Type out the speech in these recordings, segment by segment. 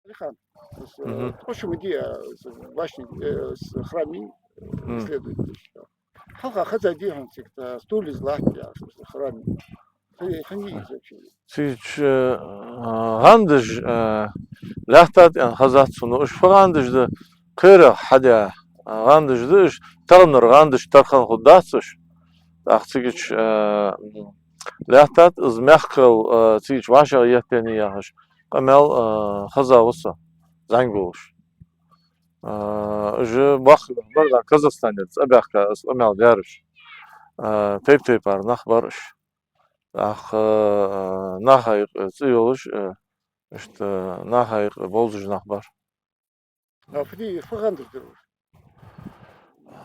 Алихан, Мгм. тхошим идея башни с храми М. исследует еще. Халка хаза дихан тикта стули злахи, в смысле храми. Хани изучили. Сич гандыш ляхтат ан хазатсу но уж фагандыш да кыра хадя гандыш дыш тарнер гандыш тархан худасыш ахцигич ляхтат из мягкал цигич ваша яхтени яхаш камел хазауса зангуш же бах барда казахстанец абяхка амел гарыш тейп тейпар нах барыш ах нахай цыёлыш что нахай болжуж нах бар А фри фагандыр дыруш.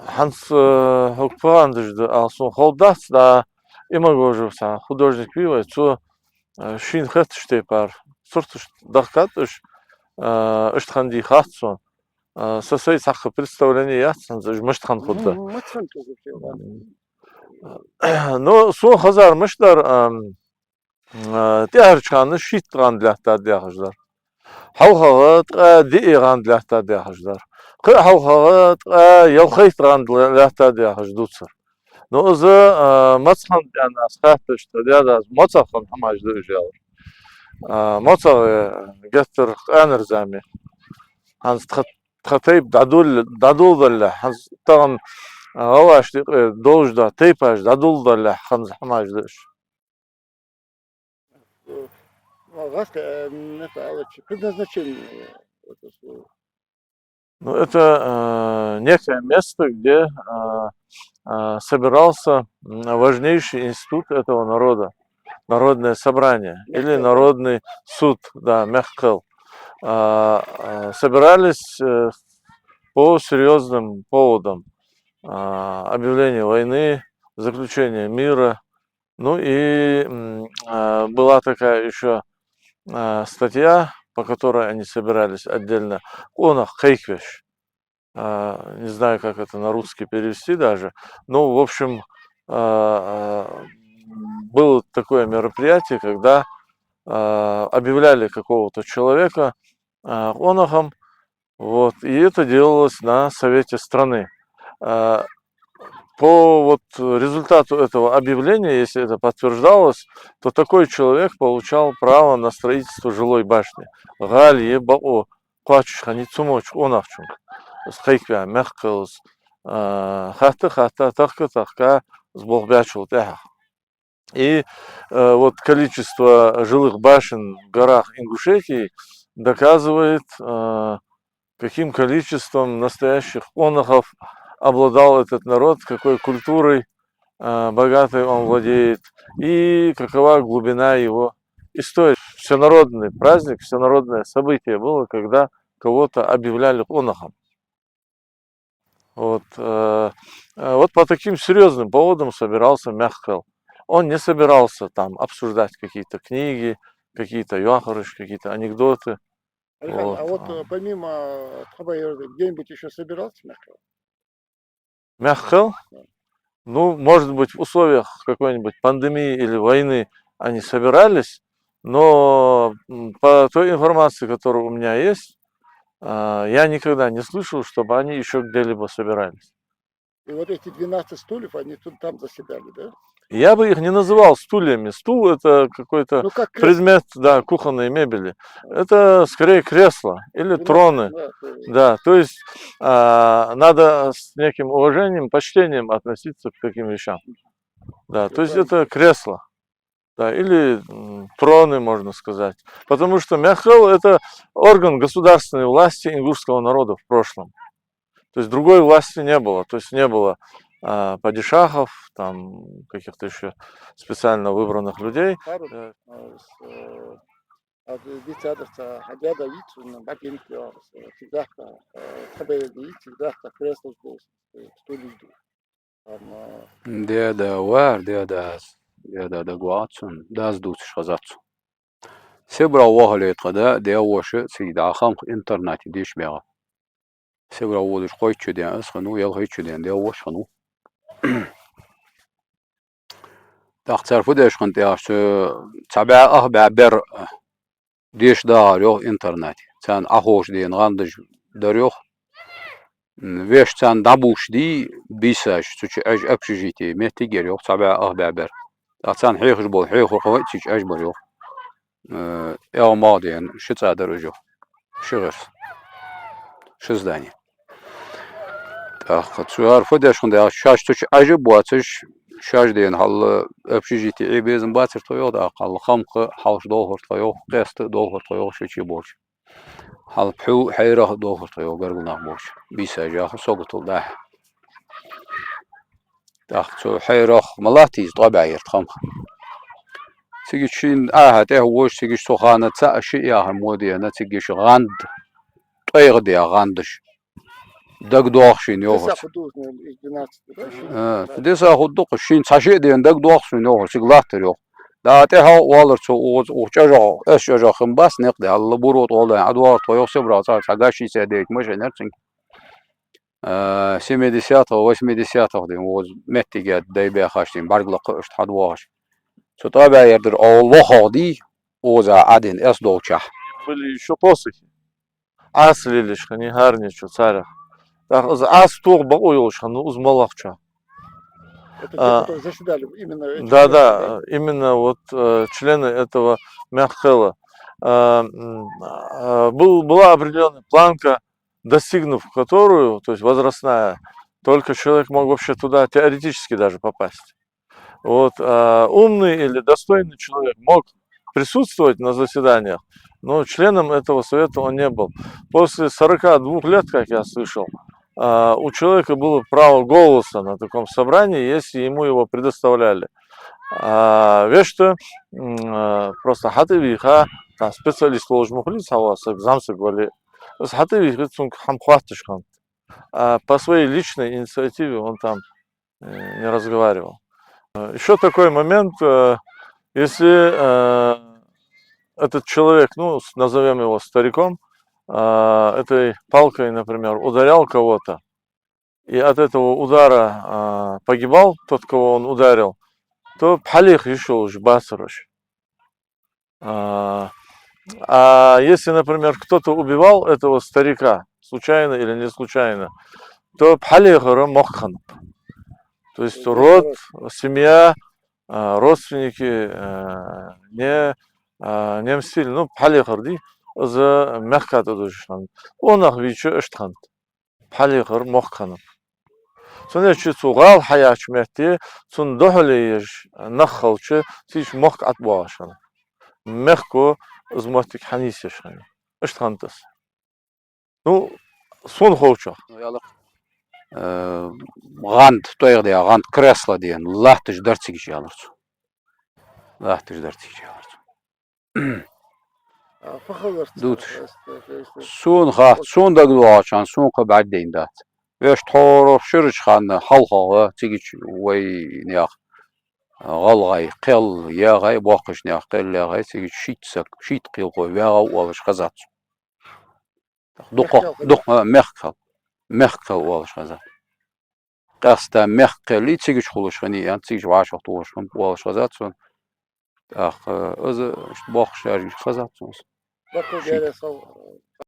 Ханс Хокпандыш да алсон холдац да имагожуса художник пива цо шин хэт штепар суртыш дахкатыш ыштханди хатсон сосой сах представление яцсан заж мыштхан худда Мацхан тоже все. но со хазар мыштар тяхчаны шитран ляхта дяхждар حوخغت دي غاند لحتا دي حجدار قي حوخغت يوخيت غاند لحتا دي حجدوتسر نو از مصخن يعني اسخاتش تديادا مصخن حماج دي جاور مصخ جستر انر زامي هانس تخطيب دادول دل هانس طغن هواش دوج دا تيباج دادول دل هانس حماج ديش Гаска, это предназначение. Это слово. Ну, это некое место, где собирался важнейший институт этого народа, народное собрание или Мягкая, да? народный суд, да, Мехкел. Собирались по серьезным поводам: объявления войны, заключения мира. Ну и была такая еще статья, по которой они собирались отдельно, онах кейквеш. Не знаю, как это на русский перевести даже. Ну, в общем, было такое мероприятие, когда объявляли какого-то человека онахом, вот, и это делалось на совете страны. По вот результату этого объявления, если это подтверждалось, то такой человек получал право на строительство жилой башни. Галье бао, квачуш ханицумоч онахчунг. Скайквя мягкалс, хата тахка сболбячил тяха. И вот количество жилых башен в горах Ингушетии доказывает, каким количеством настоящих онахов обладал этот народ, какой культурой богатой он владеет и какова глубина его истории. Всенародный праздник, всенародное событие было, когда кого-то объявляли онахом. Вот по таким серьезным поводам собирался Мехкел. Он не собирался там обсуждать какие-то книги, какие-то яхарыш, какие-то анекдоты. Алихан, Вот. а вот помимо Тхабайорда, где-нибудь еще собирался Мягкая? Мехкел, ну, может быть, в условиях какой-нибудь пандемии или войны они собирались, но по той информации, которая у меня есть, я никогда не слышал, чтобы они еще где-либо собирались. И вот эти 12 стульев, они тут там заседали, да? Я бы их не называл стульями. Стул это какой-то Ну, как кресло. предмет, да, кухонной мебели. Это скорее кресло или 12, троны. да, Да, то есть надо с неким уважением, почтением относиться к таким вещам. Да, то есть это кресло. Да, или троны, можно сказать. Потому что Мехкел это орган государственной власти ингушского народа в прошлом. То есть другой власти не было. То есть не было падишахов, там каких-то еще специально выбранных людей. Деда вар, деда гуатсон, дас дус шазатсон. Себра вахлет қада, деа ваше сида хам интернет диш бега. Себра водиш қойчу ден асхану, ял қойчу ден деа вашхану. تختار فداش كنت يا شو تبع بر ديش دار يو إنترنت Sen ahoş diyen gandış dörüyor. Veş sen dabuş di bisaj. Çünkü aj общежитие. Mehti geliyor. Sabah ahber. Sen heyhur bol. Heyhur kavay çiç aj bol. Eğma diyen şu çadır ucu. Şığır. Şu zdание. Так, цуар фодяшкун да шаш туч ажы буатыш шаш деген халлы общежитие безин батыр тоё да халлы хамкы халш долгор тоё кесты долгор тоё шучи борч хал пу хайра долгор тоё гаргунак борч биса жах согутул да так цу хайра малатиз طبعا خم تيجي تشين ده وش تيجي سخانة تأشي يا همودي أنا تيجي شغاند طيغ دي غاندش دق دوخشين يوهر Художник 12, да? فديسا خدق الشين تشي دي دق دوخشين يوهر سيغلاتر يوه دا تها والر تو وچجا اش جا خم بس نقدي الله بروت ولا ادوار تو يوسف برا تاغاشي سيديت مش نرتين 70 و 80 دي وز متيجا داي بخاشتين برغلق اشت حدواش تو طبعا يردر الله هادي وزا عدن اس دوچا Были еще посохи. Ас лилишка, не гарничу, царя. Так, ас тух баойлшка, ну узмалахча. Это те, которые заседали именно эти Да, члены, да, именно вот члены этого Мехтела. Была определенная планка, достигнув которую, то есть возрастная, только человек мог вообще туда теоретически даже попасть. Вот, умный или достойный человек мог присутствовать на заседаниях, но членом этого совета он не был. После 42 лет, как я слышал, у человека было право голоса на таком собрании, если ему его предоставляли. Вешто просто хатывиха, там специалист ложмух лиц, замсы говорили, хатывиха цунг хамхватышхан. По своей личной инициативе он там не разговаривал. Еще такой момент, если этот человек, ну, назовем его стариком, этой палкой, например, ударял кого-то, и от этого удара погибал тот, кого он ударил, то палих еще уж басарош. А если, например, кто-то убивал этого старика, случайно или не случайно, то палихара моххан. То есть род, семья, родственники не мстили. Ну, палихар ди, за мягката душхан. Он их вичу эштхан. Палихар моххан. Sonra çuğal hayat mehti, son dohleyiş naxalçı, siç mok atbaşan. Mehko zmotik hanisişan. Eштхантас. Ну, сон хоучах. غاند طيغ دي غاند كريسلا ديان لاتش درتيك جالرت لاتش درتيك جالرت فخلص دوت سون خات سون دغلو عشان سون بعدين دات ويش تورو شرج خان حلقه تيجي وي نياخ غلغاي قل يا غاي باقش نياخ قل يا غاي تيجي شيت قيل قوي ويا والش خزات دق مخكل والش خزات قصد مخكلي تيجي خلوش خني يعني تيجي وعاش وطوش والش خزات سون اخ از باقش خزات سون Bakın gene sağ